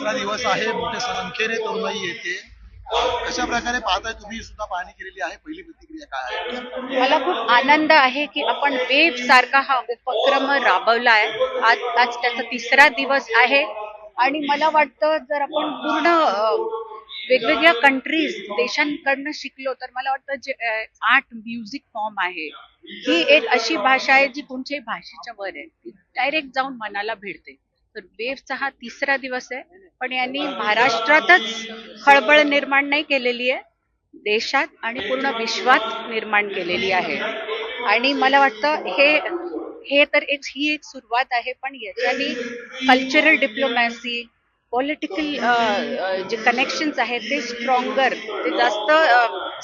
तिसरा दिवस आहे, मोठ्या संख्येने तरुणाई येते. कशा प्रकारे पाहताय तुम्ही? सुद्धा पाहणी केलेली आहे, पहिली प्रतिक्रिया काय आहे? मला खूप आनंद आहे की आपण वेव सारखा हा उपक्रम राबवला आहे. आज त्याचा तिसरा दिवस आहे आणि मला वाटतं जर आपण पूर्ण वेगवेगळ्या कंट्रीज देशांकडनं शिकलो तर मला वाटतं जे आर्ट म्युझिक फॉर्म आहे ही एक अशी भाषा आहे जी कोणत्याही भाषेच्या वर आहे, ती डायरेक्ट जाऊन मनाला भिडते. तर वेव्हचा हा तिसरा दिवस आहे, पण यांनी महाराष्ट्रातच खळबळ निर्माण नाही केलेली आहे, देशात आणि पूर्ण विश्वात निर्माण केलेली आहे. आणि मला वाटतं हे तर ही एक सुरुवात आहे, पण याच्यानी कल्चरल डिप्लोमॅसी, पॉलिटिकल जे कनेक्शन्स आहेत ते ते जास्त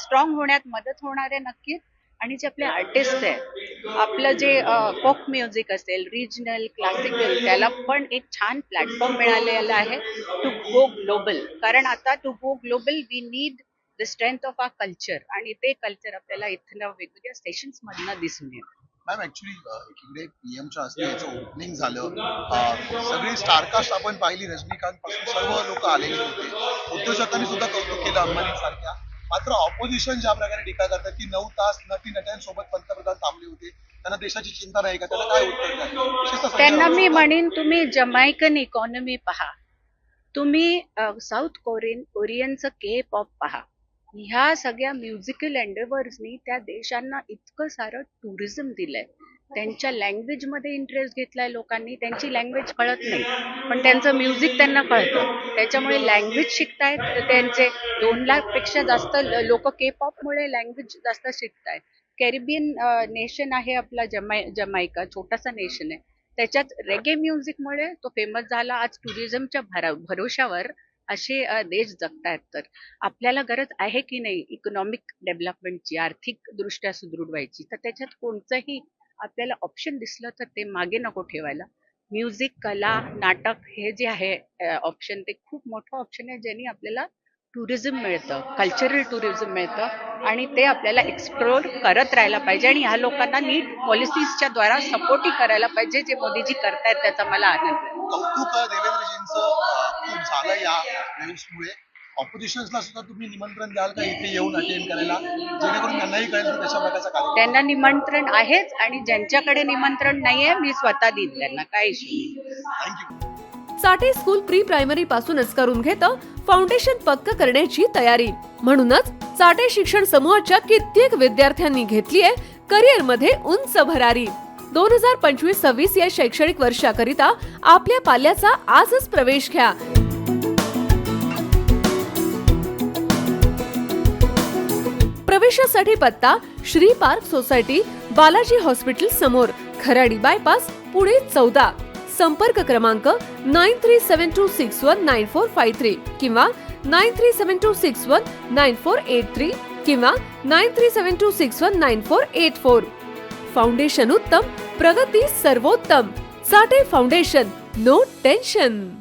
स्ट्रॉंग होण्यात मदत होणार आहे नक्कीच. आणि जे आपले आर्टिस्ट आहे, आपलं जे फोक म्युझिक असेल, रिजनल, क्लासिकल, त्याला पण एक छान प्लॅटफॉर्म मिळालेला आहे टू गो ग्लोबल. कारण आता to go global we need the strength of our culture, आणि ते कल्चर आपल्याला इथल्या वेगवेगळ्या स्टेशन्स मधनं दिसून येतं. मॅम ऍक्च्युली एकीकडे पीएमच्या हस्ते याचं ओपनिंग झालं, सगळी स्टारकास्ट आपण पाहिली, रजनीकांत पासून सर्व लोक आलेले होते. उद्योजकांनी सुद्धा कौतुक केलं अंबानी सारख्या. मात्र ऑपोजिशन ज्या प्रकारे टीका करतात की 9 तास नटी नट्यांसोबत पंतप्रधान थांबले होते, त्यांना देशाची चिंता नाही का? त्याला काय उत्तर द्याल? त्यांना मी म्हणेन, तुम्ही जमैकन इकॉनॉमी पहा, तुम्ही साऊथ कोरियनचं के पॉप पहा. ह्या सगळ्या म्युझिकल एंडेवर्सनी त्या देशांना इतकं सारं टुरिझम दिलंय. त्यांच्या लँग्वेज मध्ये इंटरेस्ट घेतलाय लोकांनी. त्यांची लँग्वेज कळत नाही पण त्यांचं म्युझिक त्यांना कळतं, त्याच्यामुळे लँग्वेज शिकतायत. त्यांचे 2 लाख पेक्षा जास्त लोक के पॉप मुळे लँग्वेज जास्त शिकतायत. कॅरिबियन नेशन आहे आपला जमैका, छोटासा नेशन आहे, त्याच्यात रेगे म्युझिकमुळे तो फेमस झाला. आज टुरिझमच्या भरोशावर असे देश जगतायत. तर आपल्याला गरज आहे की नाही इकॉनॉमिक डेव्हलपमेंटची, आर्थिक दृष्ट्या सुदृढ व्हायची, तर त्याच्यात कोणतंही आपल्याला ऑप्शन दिसलं तर ते मागे नको ठेवायला. म्युझिक, कला, नाटक हे जे आहे ऑप्शन, ते खूप मोठं ऑप्शन आहे, ज्यांनी आपल्याला टुरिझम मिळतं, कल्चरल टुरिझम मिळतं, आणि ते आपल्याला एक्सप्लोर करत राहायला पाहिजे. आणि ह्या लोकांना नीट पॉलिसीजच्या द्वारा सपोर्टही करायला पाहिजे, जे मोदीजी करतायत त्याचा मला आनंद आहे. कौतुक देवेंद्रजींचं खूप झालं या न्यूजमुळे. ऑपोजिशन्सला सुद्धा तुम्ही निमंत्रण द्याल का इथे येऊन अटेंड करायला, जेणेकरून त्यांनाही कळेल की कशा प्रकारचा कार्यक्रम? त्यांना निमंत्रण आहेच, आणि ज्यांच्याकडे निमंत्रण नाहीये मी स्वतः देईन त्यांना, काय इश्यू. थँक्यू. साठे स्कूल प्री प्रायमरी पासूनच करून घेतं फाउंडेशन पक्क करण्याची तयारी. म्हणूनच साठे शिक्षण समूहाच्या कित्येक विद्यार्थ्यांनी घेतलीये करिअर मध्ये उंच भरारी. 2025-26 या शैक्षणिक वर्षाकरिता आपल्या पाल्याचा आजच प्रवेश घ्या. प्रवेशासाठी पत्ता Shri park society, Balaji hospital समोर, खराडी बायपास, पुणे 14. संपर्क क्रमांक 9372619453 किंवा 9372619483 किंवा 9372619484. फाउंडेशन उत्तम, प्रगती सर्वोत्तम. साठे फाउंडेशन, नो टेन्शन.